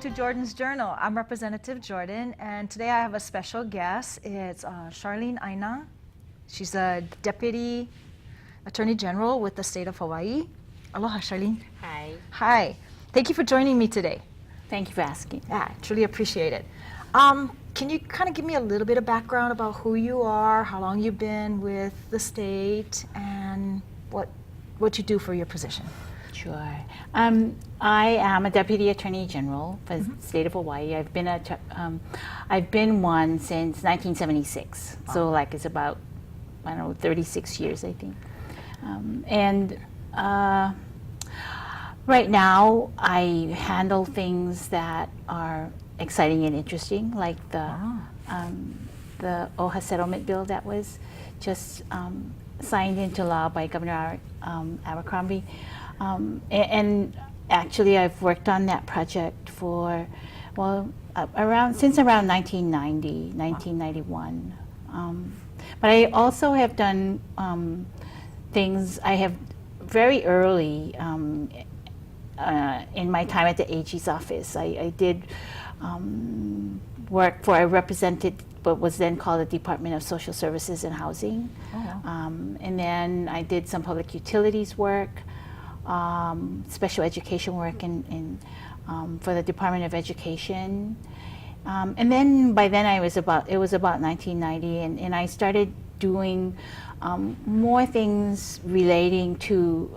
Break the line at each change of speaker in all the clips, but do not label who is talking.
to Jordan's Journal. I'm Representative Jordan, and today I have a special guest. It's Charleen Aina. She's a Deputy Attorney General with the state of Hawaii. Aloha, Charleen.
Hi.
Hi. Thank you for joining me today.
Thank you for asking.
Yeah, I truly appreciate it. Can you kind of give me a little bit of background about who you are, how long you've been with the state, and what you do for your position?
Sure. I am a Deputy Attorney General for the state of Hawaii. I've been one since 1976. Wow. So like it's about, 36 years, I think. Right now I handle things that are exciting and interesting, like the OHA settlement bill that was just signed into law by Governor Abercrombie. And actually I've worked on that project for, since around 1990, 1991. But I also have done things, I have very early in my time at the AG's office, I did work for, I represented what was then called the Department of Social Services and Housing. Oh, wow. And then I did some public utilities work, special education work for the Department of Education. And then by then it was about 1990, and I started doing more things relating to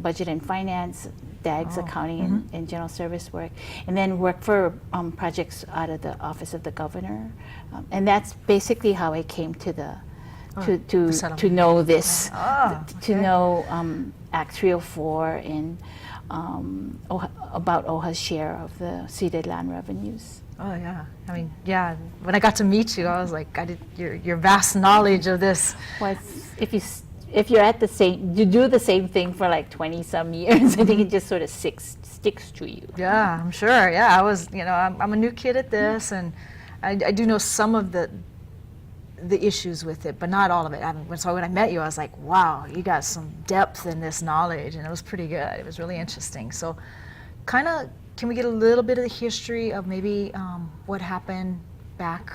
budget and finance, DAGS, accounting, and general service work, and then work for projects out of the Office of the Governor. And that's basically how I came to to know this, to know Act 304 and about OHA's share of the ceded land revenues.
Oh yeah, I mean, yeah. When I got to meet you, I was like, your vast knowledge of this.
Well, if you're at the same, you do the same thing for like 20 some years, I think it just sort of sticks to you.
Yeah, I'm sure. Yeah, I was, I'm a new kid at this, and I do know some of the issues with it, but not all of it. So when I met you, I was like, wow, you got some depth in this knowledge, and it was pretty good. It was really interesting. So can we get a little bit of the history of maybe what happened back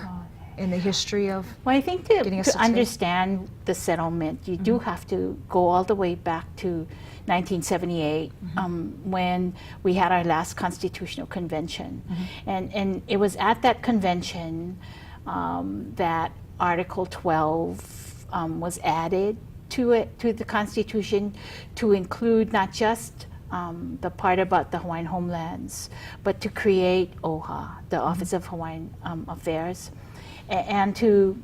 in the history of
I think to understand the settlement, you do have to go all the way back to 1978, when we had our last constitutional convention. And it was at that convention that Article 12 was added to the Constitution to include not just the part about the Hawaiian homelands, but to create OHA, the Office of Hawaiian Affairs, and to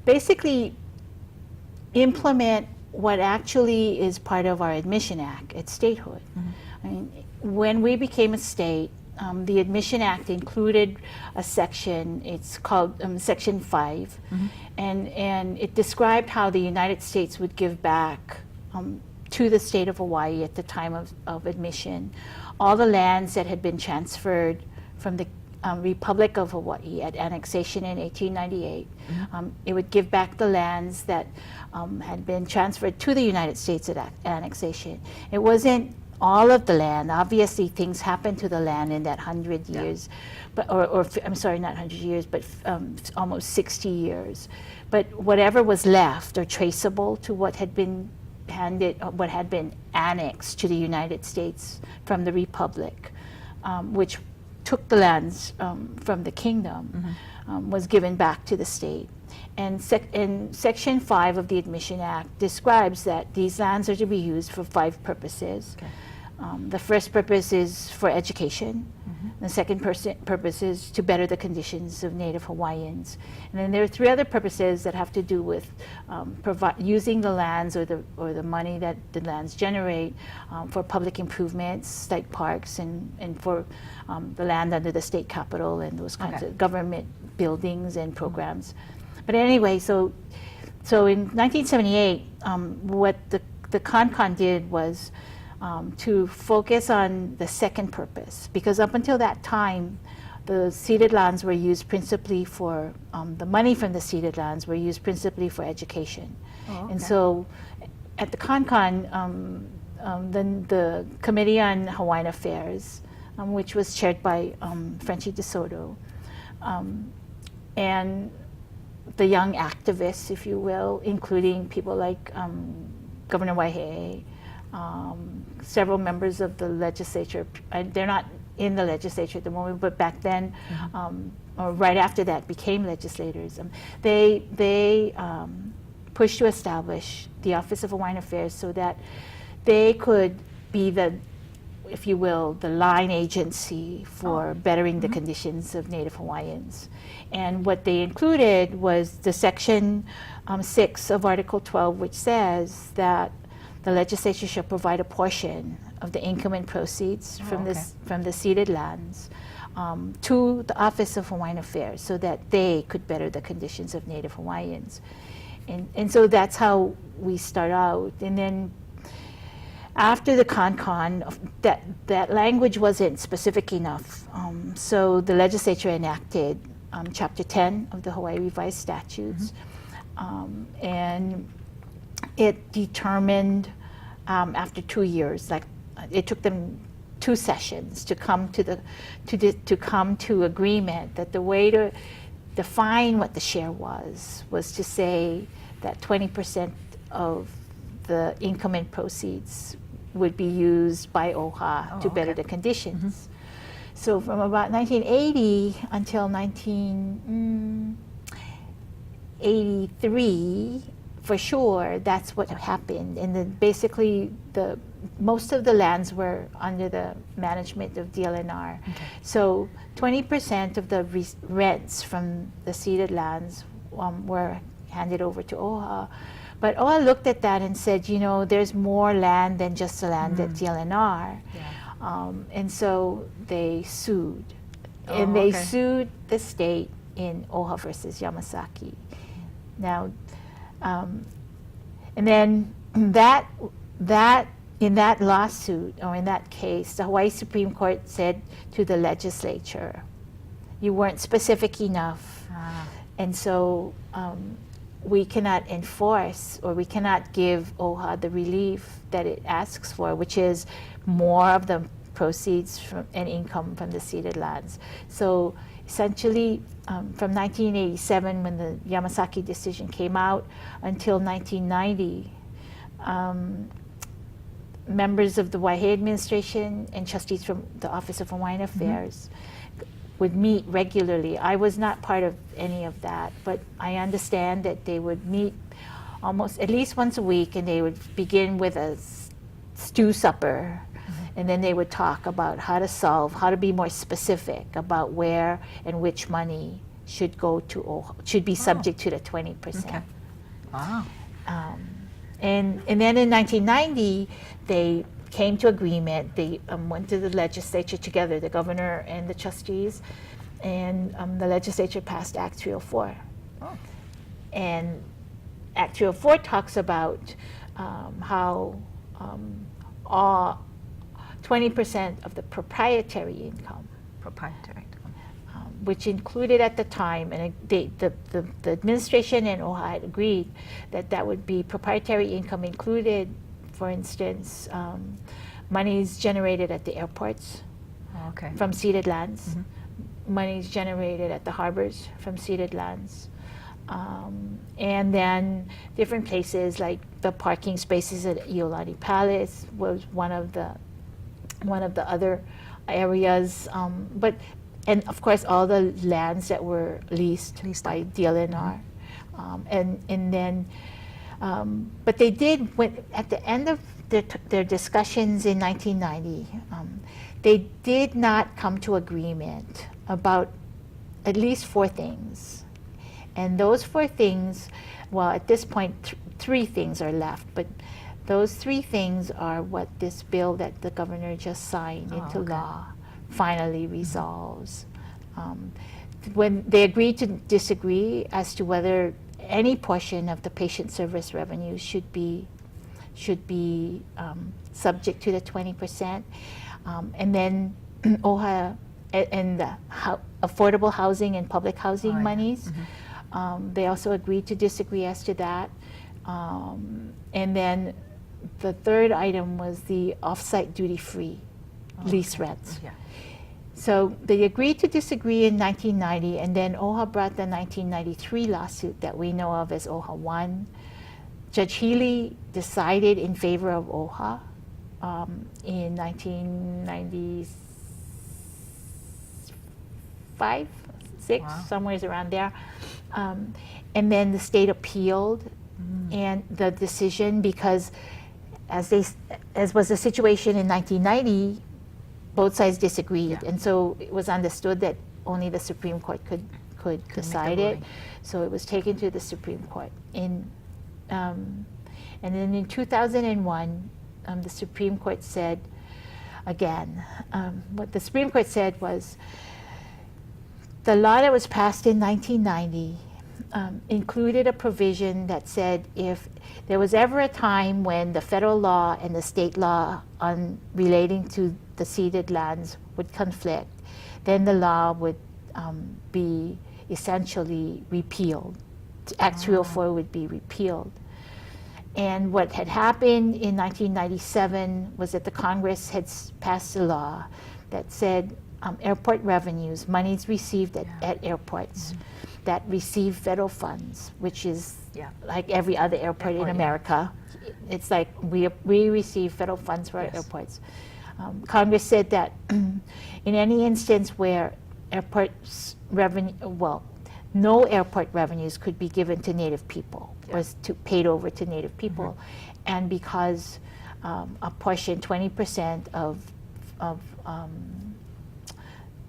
basically implement what actually is part of our Admission Act at statehood. I mean, when we became a state, the Admission Act included a section, it's called Section 5, and it described how the United States would give back to the state of Hawaii at the time of admission all the lands that had been transferred from the Republic of Hawaii at annexation in 1898. It would give back the lands that had been transferred to the United States at annexation. It wasn't all of the land. Obviously, things happened to the land in that 100 years, but I'm sorry, not 100 years, but almost 60 years. But whatever was left or traceable to what had been what had been annexed to the United States from the Republic, which took the lands from the kingdom, was given back to the state. And Section 5 of the Admission Act describes that these lands are to be used for 5 purposes. Okay. The first purpose is for education. The second purpose is to better the conditions of Native Hawaiians. And then there are 3 other purposes that have to do with using the lands or the money that the lands generate for public improvements like parks and for the land under the state capitol and those kinds of government buildings and programs. But anyway, so in 1978, what the CONCON did was to focus on the second purpose, because up until that time, the ceded lands were used principally for, the money from the ceded lands were used principally for education. Oh, okay. And so at the CONCON, then the Committee on Hawaiian Affairs which was chaired by Frenchie DeSoto. And the young activists, if you will, including people like Governor Waihee, several members of the legislature. They're not in the legislature at the moment, but back then, or right after that, became legislators. They pushed to establish the Office of Hawaiian Affairs so that they could be the, if you will, the line agency for bettering the conditions of Native Hawaiians. And what they included was the Section 6 of Article 12, which says that the legislature shall provide a portion of the income and proceeds from the ceded lands to the Office of Hawaiian Affairs so that they could better the conditions of Native Hawaiians. And so that's how we start out. And then after the CON, that language wasn't specific enough. So the legislature enacted Chapter 10 of the Hawaii Revised Statutes. And it determined after 2 years, like it took them 2 sessions to come to agreement that the way to define what the share was to say that 20% of the income and proceeds would be used by OHA to better the conditions. So from about 1980 until 1983, for sure, that's what happened. And then basically, most of the lands were under the management of DLNR. So 20% of the rents from the ceded lands were handed over to OHA. But OHA looked at that and said, you know, there's more land than just the land at DLNR. And so they sued. And they sued the state in OHA versus Yamasaki. Now, and then in that lawsuit, or in that case, the Hawaii Supreme Court said to the legislature, you weren't specific enough. And so we cannot enforce, or we cannot give OHA the relief that it asks for, which is more of the proceeds and income from the ceded lands. So essentially, from 1987, when the Yamasaki decision came out, until 1990, members of the Waihee administration and trustees from the Office of Hawaiian Affairs would meet regularly. I was not part of any of that, but I understand that they would meet almost at least once a week, and they would begin with a stew supper. And then they would talk about how to be more specific about where and which money should go to OHA, should be subject to the 20%.
Wow.
And then in 1990, they came to agreement. They went to the legislature together, the governor and the trustees, and the legislature passed Act 304. And Act 304 talks about how 20% of the proprietary income, which included at the time, and the administration and OHA had agreed that that would be proprietary income included, for instance, monies generated at the airports from ceded lands, monies generated at the harbors from ceded lands, and then different places like the parking spaces at Iolani Palace was one of the other areas, and of course all the lands that were leased by DLNR, and then, but they did, at the end of their discussions in 1990, they did not come to agreement about at least 4 things, and those 4 things, well, at this point 3 things are left, but those 3 things are what this bill that the governor just signed into law finally resolves. When they agreed to disagree as to whether any portion of the patient service revenue should be subject to the 20%, and then OHA and the affordable housing and public housing monies, they also agreed to disagree as to that, and then the third item was the off-site duty-free lease rents. So they agreed to disagree in 1990, and then OHA brought the 1993 lawsuit that we know of as OHA 1. Judge Healy decided in favor of OHA in 1995, 6,
Wow.
somewhere around there. And then the state appealed and the decision, because as was the situation in 1990, both sides disagreed,
Yeah.
and so it was understood that only the Supreme Court could decide it.
ruling.
So it was taken to the Supreme Court. And then in 2001, the Supreme Court said, again, what the Supreme Court said was, the law that was passed in 1990 included a provision that said if there was ever a time when the federal law and the state law on relating to the ceded lands would conflict, then the law would be essentially repealed. Act 304 would be repealed. And what had happened in 1997 was that the Congress had passed a law that said airport revenues, monies received at airports that receive federal funds, which is like every other airport in America. It's like we receive federal funds for our airports. Congress said that in any instance where airports revenue, well, no airport revenues could be given to Native people, was paid over to Native people, and because a portion, 20% of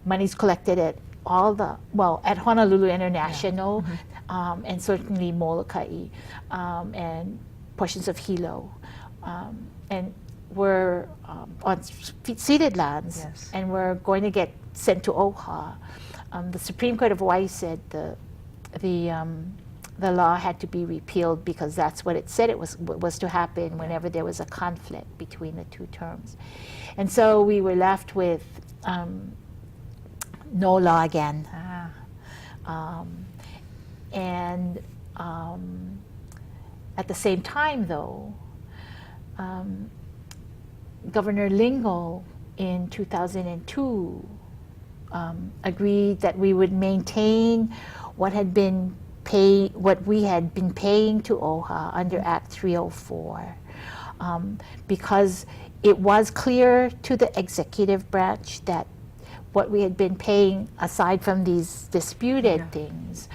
monies collected at all the, well, at Honolulu International, and certainly Molokai, and portions of Hilo, and were on ceded lands, and were going to get sent to OHA. The Supreme Court of Hawaii said the law had to be repealed because that's what it said it was to happen whenever there was a conflict between the two terms. And so we were left with no law again. At the same time, though, Governor Lingle in 2002 agreed that we would maintain what we had been paying to OHA under Act 304, because it was clear to the executive branch that what we had been paying, aside from these disputed things,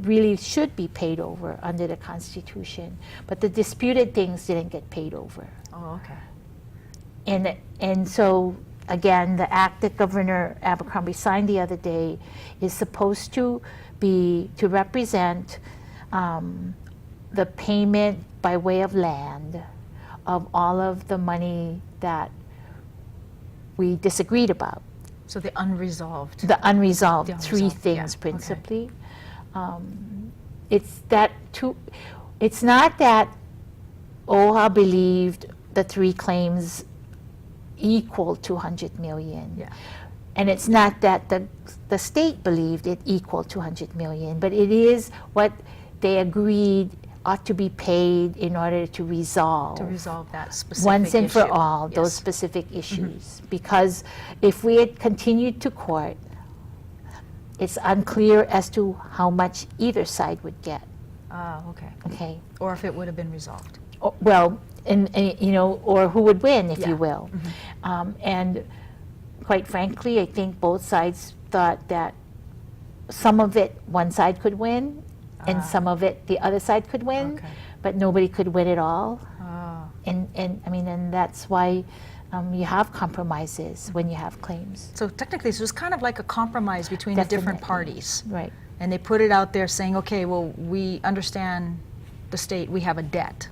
really should be paid over under the Constitution. But the disputed things didn't get paid over.
Oh, okay.
And so, again, the act that Governor Abercrombie signed the other day is supposed to represent the payment by way of land of all of the money that we disagreed about.
So the unresolved.
The unresolved,
The
three
unresolved,
things
okay.
principally. It's not that OHA believed the three claims equal 200 million. And it's not that the state believed it equaled 200 million, but it is what they agreed ought to be paid in order to resolve
that specific
once and for
issue.
all those specific issues. Because if we had continued to court, it's unclear as to how much either side would get.
Okay.
Okay.
Or if it would have been resolved.
Well, and you know, or who would win, if you will. And quite frankly, I think both sides thought that some of it one side could win, and some of it the other side could win, but nobody could win it all. And I mean, and that's why you have compromises when you have claims.
So technically, this was kind of like a compromise between the different parties.
Right.
And they put it out there saying, okay, well, we understand the state, we have a debt.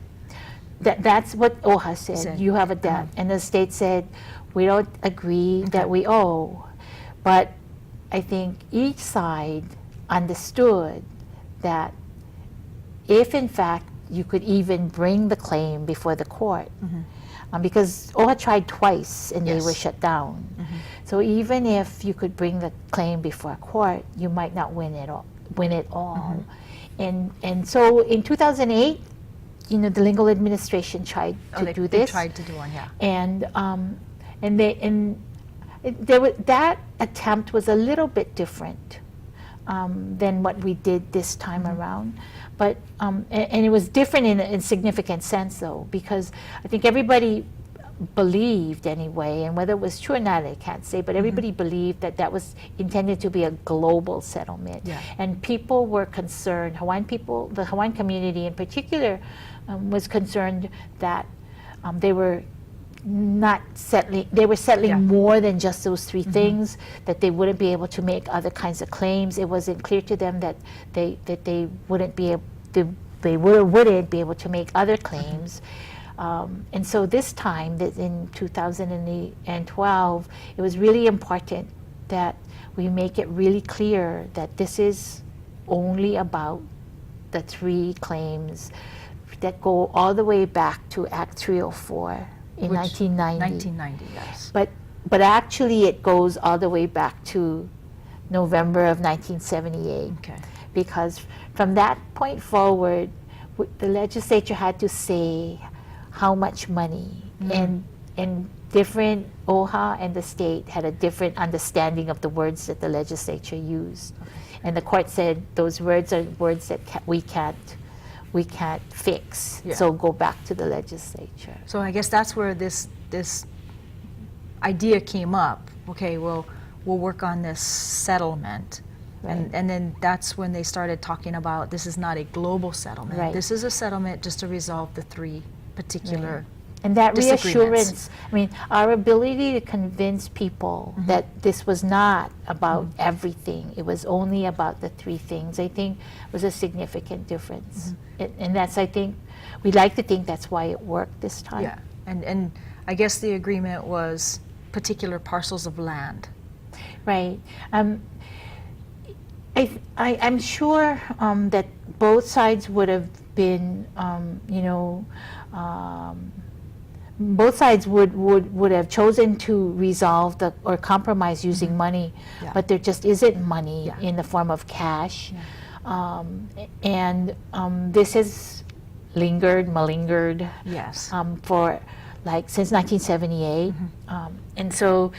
That's what OHA said. You have a debt. And the state said, we don't agree that we owe. But I think each side understood that if in fact you could even bring the claim before the court, because OHA tried twice and they were shut down. So even if you could bring the claim before a court, you might not win it all. And so in 2008, you know, the Lingle administration tried to do this.
They tried to do one,
And that attempt was a little bit different than what we did this time around. But, and it was different in significant sense though, because I think everybody believed anyway, and whether it was true or not, I can't say, but everybody believed that that was intended to be a global settlement.
Yeah.
And people were concerned, Hawaiian people, the Hawaiian community in particular, was concerned that they were not settling, they were settling more than just those three things, that they wouldn't be able to make other kinds of claims. It wasn't clear to them that they wouldn't be able to, wouldn't be able to make other claims. And so this time, that in 2012, it was really important that we make it really clear that this is only about the three claims that go all the way back to Act 304 in 1990.
1990, yes.
But actually it goes all the way back to November of 1978.
Okay.
Because from that point forward, the legislature had to say how much money, and different OHA and the state had a different understanding of the words that the legislature used. And the court said those words are words that we can't fix.
Yeah.
So go back to the legislature.
So I guess that's where this idea came up. Okay, well, we'll work on this settlement.
Right.
And then that's when they started talking about this is not a global settlement.
Right.
This is a settlement just to resolve the three particular
And that
disagreements.
reassurance, I mean, our ability to convince people that this was not about everything, it was only about the three things, I think was a significant difference. And that's, I think, we like to think that's why it worked this time.
Yeah, and I guess the agreement was particular parcels of land.
Right. I'm sure that both sides would have been, both sides would have chosen to resolve or compromise using money, but there just isn't money in the form of cash. This has malingered
Yes.
for like since 1978. And so,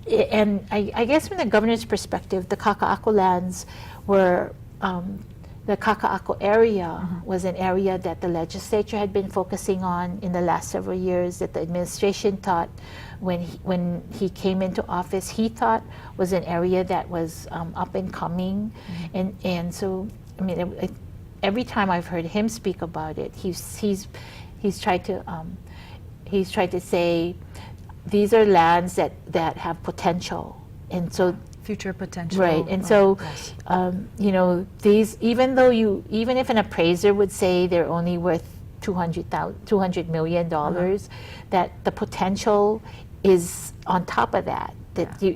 and I guess from the governor's perspective, the Kakaako lands were, the Kakaako area was an area that the legislature had been focusing on in the last several years, that the administration thought when he came into office, he thought was an area that was up and coming. And so, I mean, every time I've heard him speak about it, he's tried to say these are lands that have potential, and so
Future potential.
right. And so,
yes.
These, even if an appraiser would say they're only worth $200 million, that the potential is on top of that.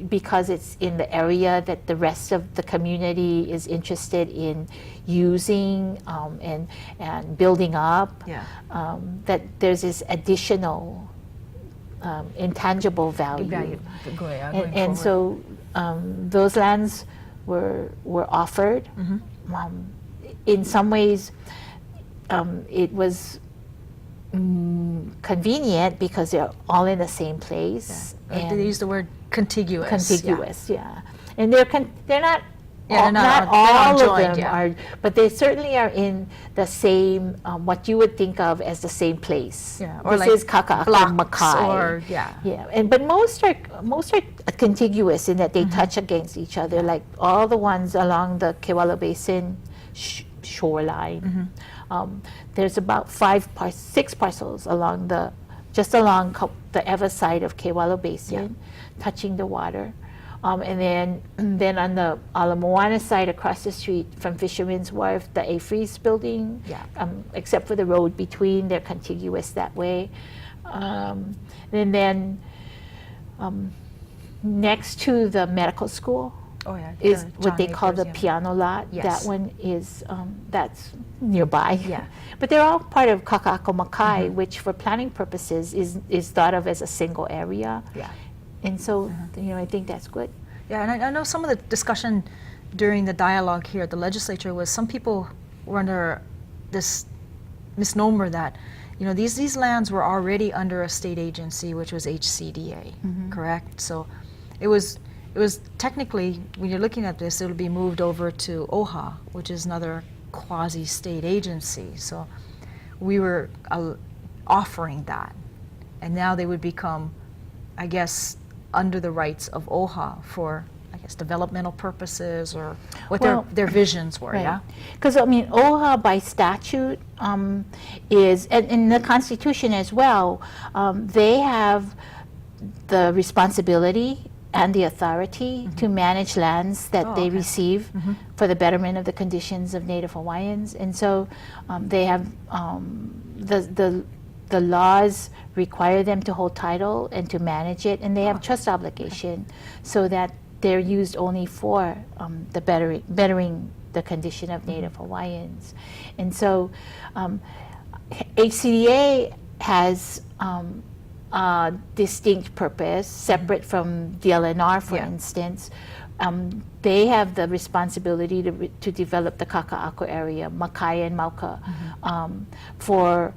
Because it's in the area that the rest of the community is interested in using and building up. That there's this additional intangible value. And so those lands were offered. In some ways, it was convenient because they're all in the same place.
And they use the word contiguous.
Contiguous, and they're not.
Not
all of
joined,
them are, but they certainly are in the same, what you would think of as the same place.
Or
this
like
is Kakaako Makai.
Or,
but most are contiguous in that they touch against each other, like all the ones along the Kewalo Basin shoreline. There's about 6 parcels along just along the ever side of Kewalo Basin, touching the water. And then on the Ala Moana side across the street from Fisherman's Wharf, the A-Freeze building, except for the road between, they're contiguous that way. And then next to the medical school is what they call the piano lot. That one is, that's nearby. But they're all part of Kakaako Makai, which for planning purposes is thought of as a single area. And so, I think that's good.
Yeah, and I know some of the discussion during the dialogue here at the legislature was some people were under this misnomer that, these lands were already under a state agency, which was HCDA, correct? So it was technically, when you're looking at this, it'll be moved over to OHA, which is another quasi-state agency. So we were offering that, and now they would become, I guess, under the rights of OHA for, I guess, developmental purposes or what their visions were.
Right.
Yeah.
Because I mean, OHA by statute is, and in the Constitution as well, they have the responsibility and the authority to manage lands that they receive for the betterment of the conditions of Native Hawaiians. And so they have, the laws require them to hold title and to manage it, and they have trust obligation so that they're used only for the bettering the condition of Native Hawaiians. And so HCDA has a distinct purpose, separate from the LNR, for instance. They have the responsibility to develop the Kakaako area, Makai and Mauka, for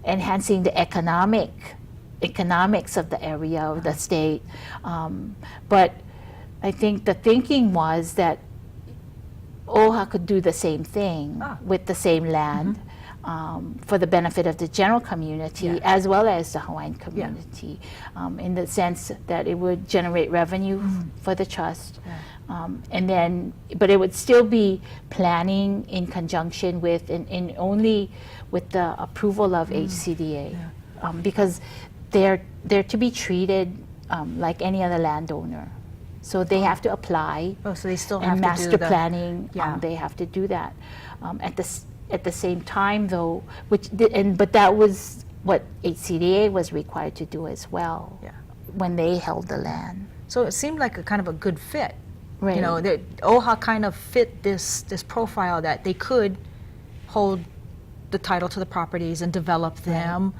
enhancing the economics of the area of the state. But I think the thinking was that OHA could do the same thing with the same land. For the benefit of the general community as well as the Hawaiian community, in the sense that it would generate revenue for the trust, and then, but it would still be planning in conjunction with and only with the approval of HCDA, because they're to be treated like any other landowner. So they have to apply.
Oh, so they still have
and
to
master
do the
planning. They have to do that. At the same time, though, but that was what HCDA was required to do as well when they held the land.
So it seemed like a kind of a good fit.
Right.
You know, OHA kind of fit this profile that they could hold the title to the properties and develop them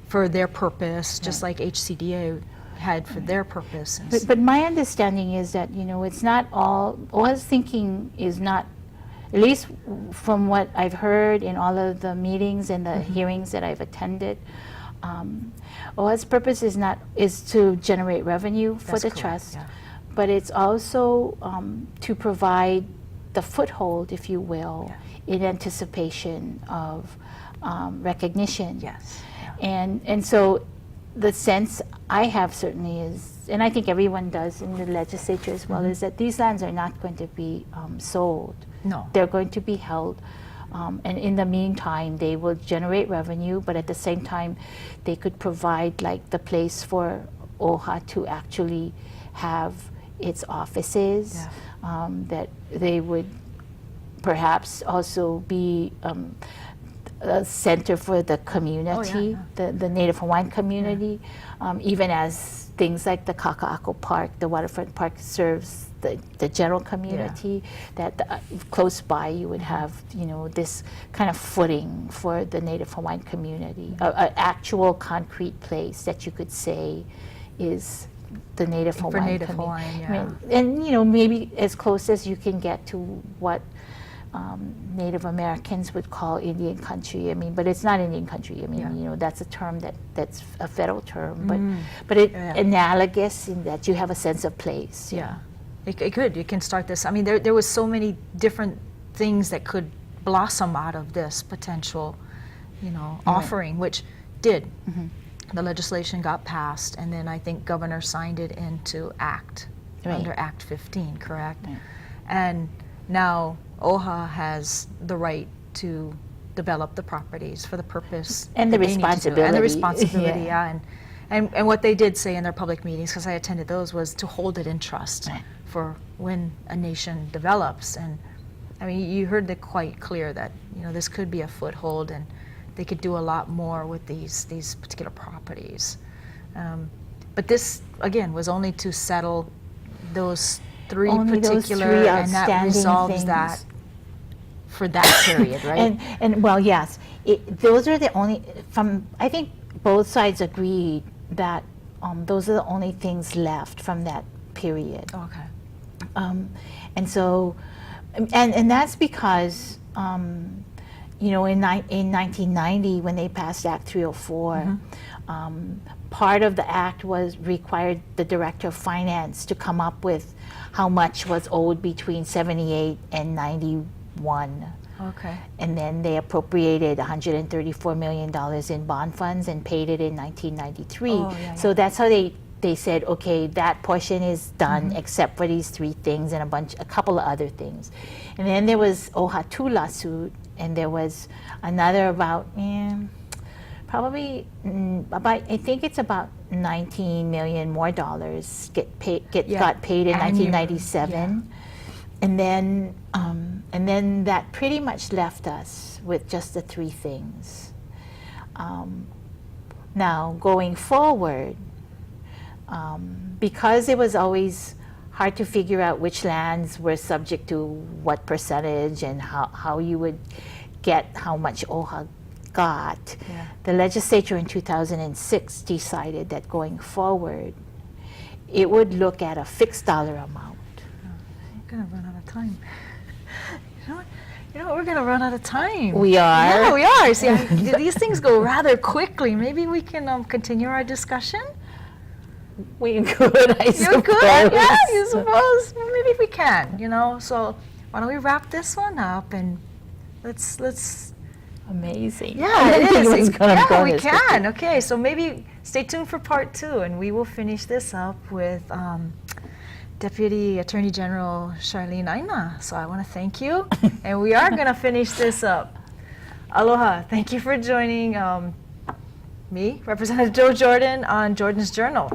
for their purpose, just like HCDA had for their purpose.
But my understanding is that, you know, it's not all, OHA's thinking is not, at least from what I've heard in all of the meetings and the hearings that I've attended, OHA's purpose is to generate revenue for the trust, but it's also to provide the foothold, if you will, in anticipation of recognition.
Yes.
And so the sense I have certainly is, and I think everyone does in the legislature as well, is that these lands are not going to be sold.
No.
They're going to be held, and in the meantime, they will generate revenue, but at the same time, they could provide like the place for OHA to actually have its offices, that they would perhaps also be a center for the community, the Native Hawaiian community, even as things like the Kakaako Park, the waterfront park, serves the general community. That close by you would have, you know, this kind of footing for the Native Hawaiian community, an actual concrete place that you could say is the Native Hawaiian
Native
community.
Hawaiian,
I mean, and you know, maybe as close as you can get to what Native Americans would call Indian country. I mean, but it's not Indian country. I mean, you know, that's a term that's a federal term, but it analogous in that you have a sense of place.
Yeah, it could. You can start this. I mean, there was so many different things that could blossom out of this potential, you know, offering, which did. The legislation got passed, and then I think Governor signed it into Act, under Act 15, correct? And now OHA has the right to develop the properties for the purpose
and the
that they need to do.
responsibility.
And the responsibility, and what they did say in their public meetings, because I attended those, was to hold it in trust for when a nation develops. And I mean, you heard it quite clear that, you know, this could be a foothold, and they could do a lot more with these particular properties. But this, again, was only to settle those three particular, and that resolves things. That for that period, right?
And well, yes, those are the only, I think both sides agreed that those are the only things left from that period.
Okay.
And so, and that's because, you know, in 1990, when they passed Act 304, part of the act was required the director of finance to come up with how much was owed between 78 and 91.
Okay.
And then they appropriated $134 million in bond funds and paid it in 1993.
Oh, yeah,
So
yeah.
that's how they said, okay, that portion is done except for these 3 things and a couple of other things. And then there was OHA 2 lawsuit, and there was another about, probably about, I think it's about 19 million more dollars got paid in
Annual,
1997. And then that pretty much left us with just the 3 things. Now, going forward, because it was always hard to figure out which lands were subject to what percentage and how you would get how much OHA got,
Yeah.
the legislature in 2006 decided that going forward, it would look at a fixed dollar amount.
We're gonna run out of time. You know what? We're gonna run out of time.
We are?
Yeah, we are. See, these things go rather quickly. Maybe we can continue our discussion.
We could, I
You
suppose.
could? Yeah, you suppose. Well, maybe we can. So why don't we wrap this one up and let's.
Amazing.
Yeah,
I didn't
it
think
is.
it was gonna go
We
this quickly.
can. Okay, so maybe stay tuned for part 2, and we will finish this up with Deputy Attorney General Charleen Aina. So I want to thank you, and we are going to finish this up. Aloha. Thank you for joining me, Representative Joe Jordan, on Jordan's Journal.